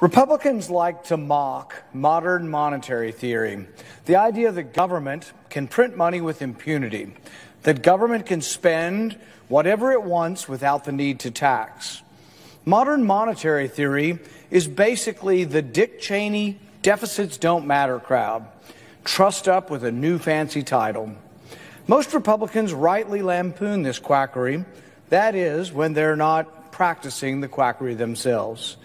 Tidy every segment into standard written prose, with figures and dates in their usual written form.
Republicans like to mock modern monetary theory, the idea that government can print money with impunity, that government can spend whatever it wants without the need to tax. Modern monetary theory is basically the Dick Cheney deficits don't matter crowd, trussed up with a new fancy title. Most Republicans rightly lampoon this quackery, that is, when they're not practicing the quackery themselves.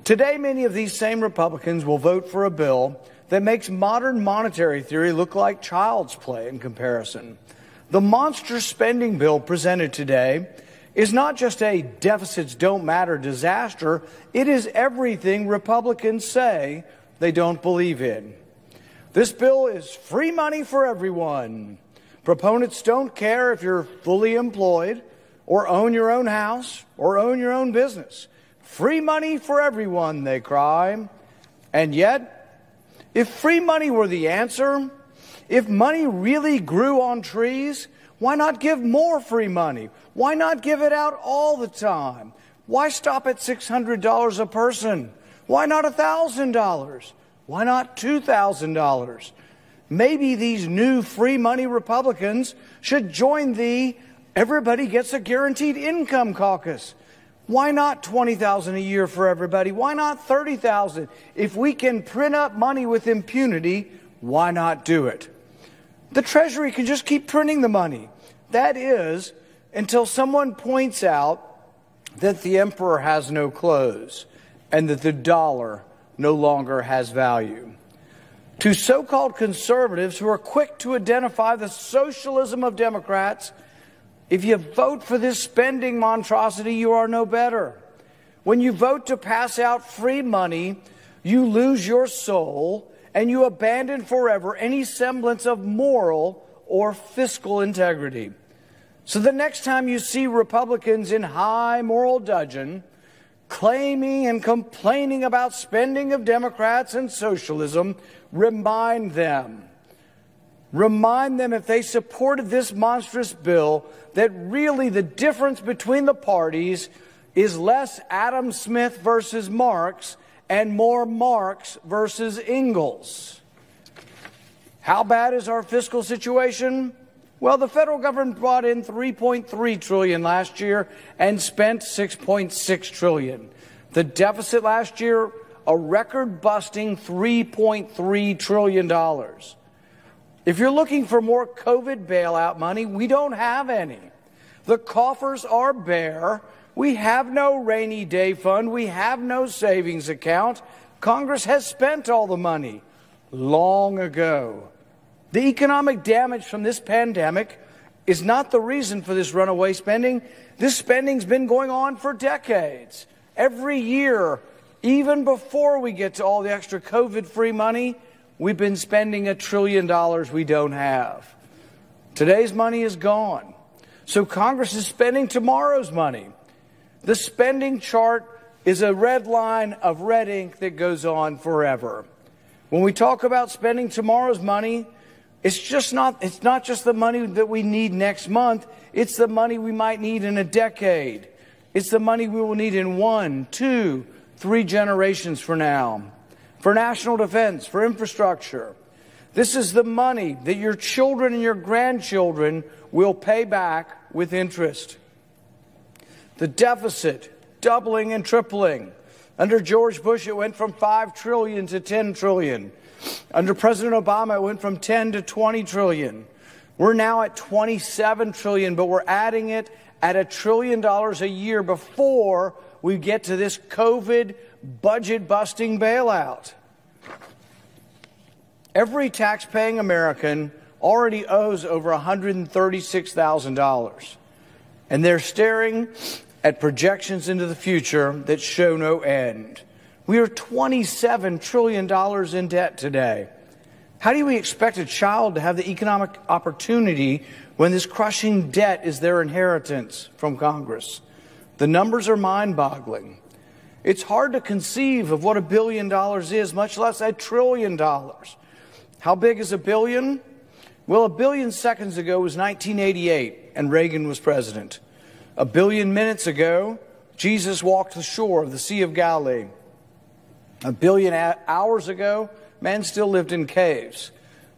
Today, many of these same Republicans will vote for a bill that makes modern monetary theory look like child's play in comparison. The monster spending bill presented today is not just a deficits don't matter disaster, it is everything Republicans say they don't believe in. This bill is free money for everyone. Proponents don't care if you're fully employed or own your own house or own your own business. Free money for everyone, they cry. And yet, if free money were the answer, if money really grew on trees, why not give more free money? Why not give it out all the time? Why stop at $600 a person? Why not $1,000? Why not $2,000? Maybe these new free money Republicans should join the Everybody Gets a Guaranteed Income caucus. Why not $20,000 a year for everybody? Why not $30,000? If we can print up money with impunity, why not do it? The Treasury can just keep printing the money. That is, until someone points out that the emperor has no clothes and that the dollar no longer has value. To so-called conservatives who are quick to identify the socialism of Democrats, if you vote for this spending monstrosity, you are no better. When you vote to pass out free money, you lose your soul and you abandon forever any semblance of moral or fiscal integrity. So the next time you see Republicans in high moral dudgeon claiming and complaining about spending of Democrats and socialism, remind them if they supported this monstrous bill that really the difference between the parties is less Adam Smith versus Marx and more Marx versus Engels. How bad is our fiscal situation? Well, the federal government brought in $3.3 trillion last year and spent $6.6 trillion. The deficit last year, a record-busting $3.3 trillion. If you're looking for more COVID bailout money, we don't have any. The coffers are bare. We have no rainy day fund. We have no savings account. Congress has spent all the money long ago. The economic damage from this pandemic is not the reason for this runaway spending. This spending's been going on for decades. Every year, even before we get to all the extra COVID-free money, we've been spending $1 trillion we don't have. Today's money is gone. So Congress is spending tomorrow's money. The spending chart is a red line of red ink that goes on forever. When we talk about spending tomorrow's money, it's not just the money that we need next month. It's the money we might need in a decade. It's the money we will need in 1, 2, 3 generations from now. For national defense, for infrastructure. This is the money that your children and your grandchildren will pay back with interest. The deficit doubling and tripling. Under George Bush, it went from $5 trillion to $10 trillion. Under President Obama, it went from 10 to 20 trillion. We're now at 27 trillion, but we're adding it at $1 trillion a year before we get to this COVID budget-busting bailout. Every tax-paying American already owes over $136,000, and they're staring at projections into the future that show no end. We are $27 trillion in debt today. How do we expect a child to have the economic opportunity when this crushing debt is their inheritance from Congress? The numbers are mind-boggling. It's hard to conceive of what $1 billion is, much less $1 trillion. How big is $1 billion? Well, 1 billion seconds ago was 1988, and Reagan was president. 1 billion minutes ago, Jesus walked the shore of the Sea of Galilee. A billion hours ago, man still lived in caves.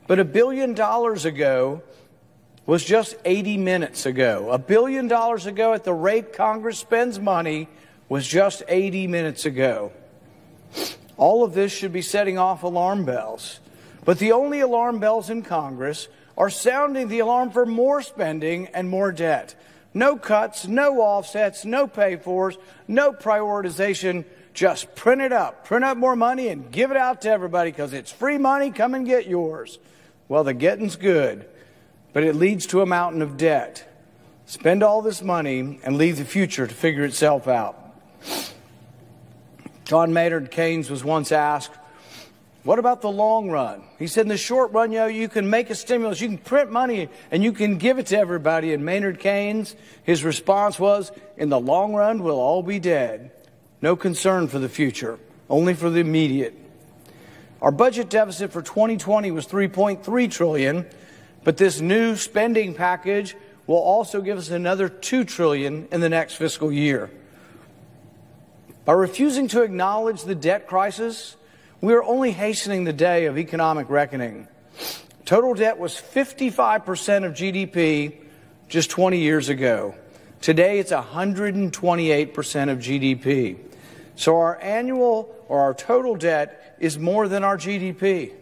But $1 billion ago was just 80 minutes ago. $1 billion ago, at the rate Congress spends money, was just 80 minutes ago. All of this should be setting off alarm bells. But the only alarm bells in Congress are sounding the alarm for more spending and more debt. No cuts, no offsets, no pay-fors, no prioritization. Just print up more money and give it out to everybody because it's free money. Come and get yours. Well, the getting's good, but it leads to a mountain of debt. Spend all this money and leave the future to figure itself out. John Maynard Keynes was once asked, what about the long run? He said, in the short run, you can make a stimulus, you can print money, and you can give it to everybody. And Maynard Keynes, his response was, in the long run, we'll all be dead. No concern for the future, only for the immediate. Our budget deficit for 2020 was $3.3 trillion, but this new spending package will also give us another $2 trillion in the next fiscal year. By refusing to acknowledge the debt crisis, we are only hastening the day of economic reckoning. Total debt was 55% of GDP just 20 years ago. Today, it's 128% of GDP. So our total debt is more than our GDP,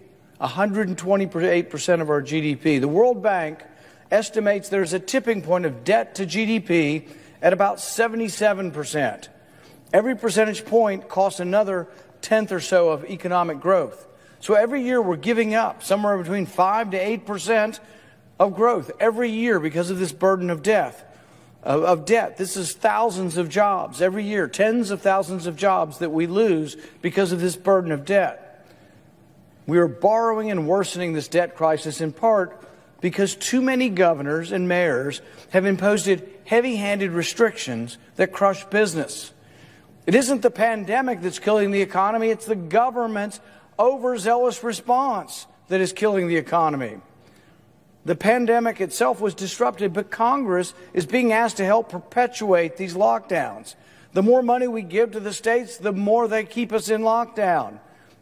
128% of our GDP. The World Bank estimates there's a tipping point of debt to GDP at about 77%. Every percentage point costs another tenth or so of economic growth. So every year we're giving up somewhere between 5 to 8% of growth every year because of this burden of debt. This is thousands of jobs every year, tens of thousands of jobs that we lose because of this burden of debt. We are borrowing and worsening this debt crisis in part because too many governors and mayors have imposed heavy-handed restrictions that crush business. It isn't the pandemic that's killing the economy, it's the government's overzealous response that is killing the economy. The pandemic itself was disrupted, but Congress is being asked to help perpetuate these lockdowns. The more money we give to the states, the more they keep us in lockdown.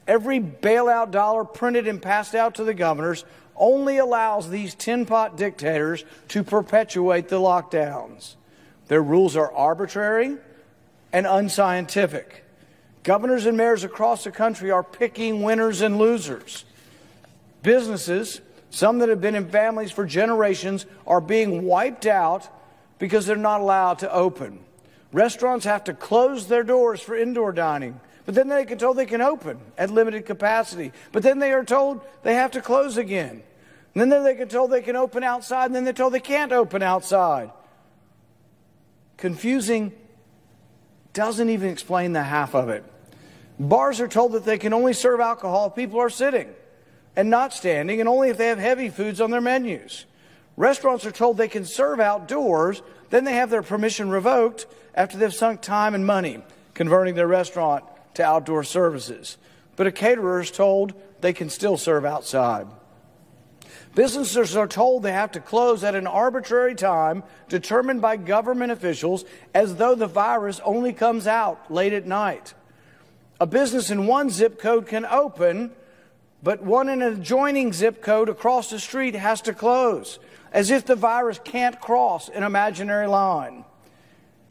Every bailout dollar printed and passed out to the governors only allows these tin-pot dictators to perpetuate the lockdowns. Their rules are arbitrary and unscientific. Governors and mayors across the country are picking winners and losers. Businesses, some that have been in families for generations, are being wiped out because they're not allowed to open. Restaurants have to close their doors for indoor dining, but then they get told they can open at limited capacity. But then they are told they have to close again. And then they get told they can open outside, and then they're told they can't open outside. Confusing, doesn't even explain the half of it. Bars are told that they can only serve alcohol if people are sitting and not standing, and only if they have heavy foods on their menus. Restaurants are told they can serve outdoors, then they have their permission revoked after they've sunk time and money converting their restaurant to outdoor services. But a caterer is told they can still serve outside. Businesses are told they have to close at an arbitrary time determined by government officials as though the virus only comes out late at night. A business in one zip code can open, but one in an adjoining zip code across the street has to close, as if the virus can't cross an imaginary line.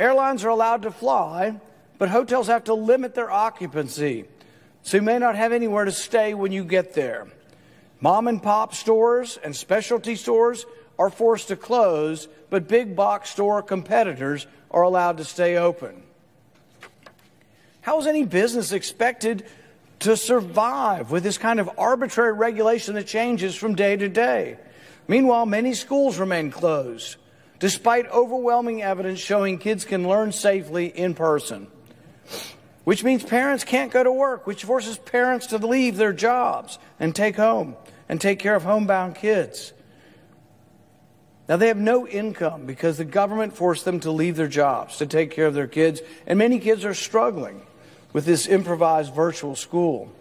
Airlines are allowed to fly, but hotels have to limit their occupancy, so you may not have anywhere to stay when you get there. Mom and pop stores and specialty stores are forced to close, but big box store competitors are allowed to stay open. How is any business expected to survive with this kind of arbitrary regulation that changes from day to day? Meanwhile, many schools remain closed, despite overwhelming evidence showing kids can learn safely in person. Which means parents can't go to work, which forces parents to leave their jobs and take care of homebound kids. Now, they have no income because the government forced them to leave their jobs to take care of their kids, and many kids are struggling with this improvised virtual school.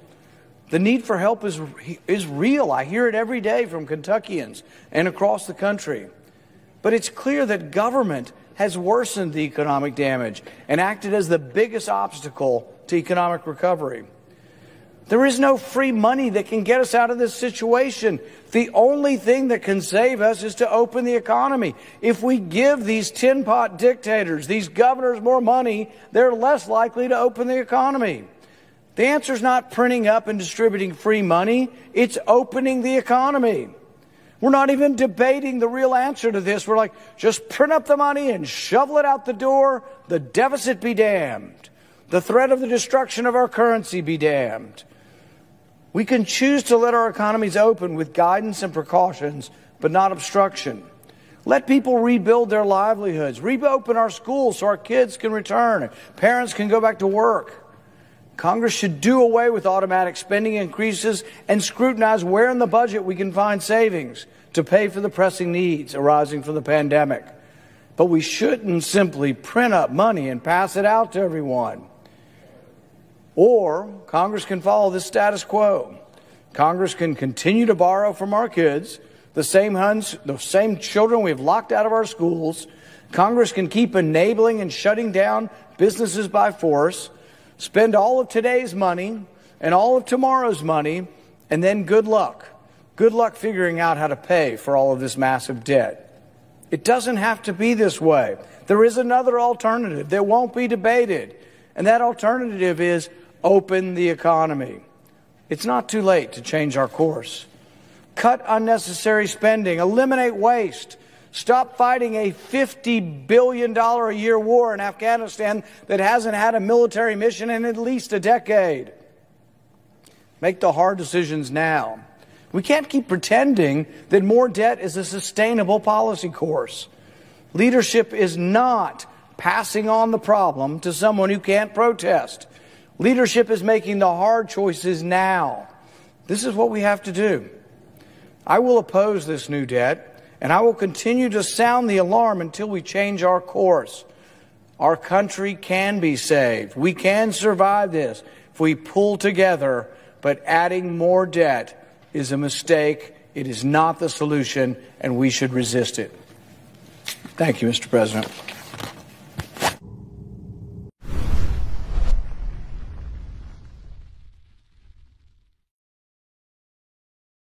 The need for help is real. I hear it every day from Kentuckians and across the country. But it's clear that government has worsened the economic damage and acted as the biggest obstacle to economic recovery. There is no free money that can get us out of this situation. The only thing that can save us is to open the economy. If we give these tin-pot dictators, these governors, more money, they're less likely to open the economy. The answer is not printing up and distributing free money. It's opening the economy. We're not even debating the real answer to this. We're like, just print up the money and shovel it out the door. The deficit be damned. The threat of the destruction of our currency be damned. We can choose to let our economies open with guidance and precautions, but not obstruction. Let people rebuild their livelihoods. Reopen our schools so our kids can return and parents can go back to work. Congress should do away with automatic spending increases and scrutinize where in the budget we can find savings to pay for the pressing needs arising from the pandemic. But we shouldn't simply print up money and pass it out to everyone. Or Congress can follow the status quo. Congress can continue to borrow from our kids, the same children we've locked out of our schools. Congress can keep enabling and shutting down businesses by force, spend all of today's money and all of tomorrow's money, and then good luck. Good luck figuring out how to pay for all of this massive debt. It doesn't have to be this way. There is another alternative that won't be debated, and that alternative is open the economy. It's not too late to change our course. Cut unnecessary spending, eliminate waste, stop fighting a $50 billion a year war in Afghanistan that hasn't had a military mission in at least a decade. Make the hard decisions now. We can't keep pretending that more debt is a sustainable policy course. Leadership is not passing on the problem to someone who can't protest. Leadership is making the hard choices now. This is what we have to do. I will oppose this new debt, and I will continue to sound the alarm until we change our course. Our country can be saved. We can survive this if we pull together, but adding more debt is a mistake. It is not the solution, and we should resist it. Thank you, Mr. President.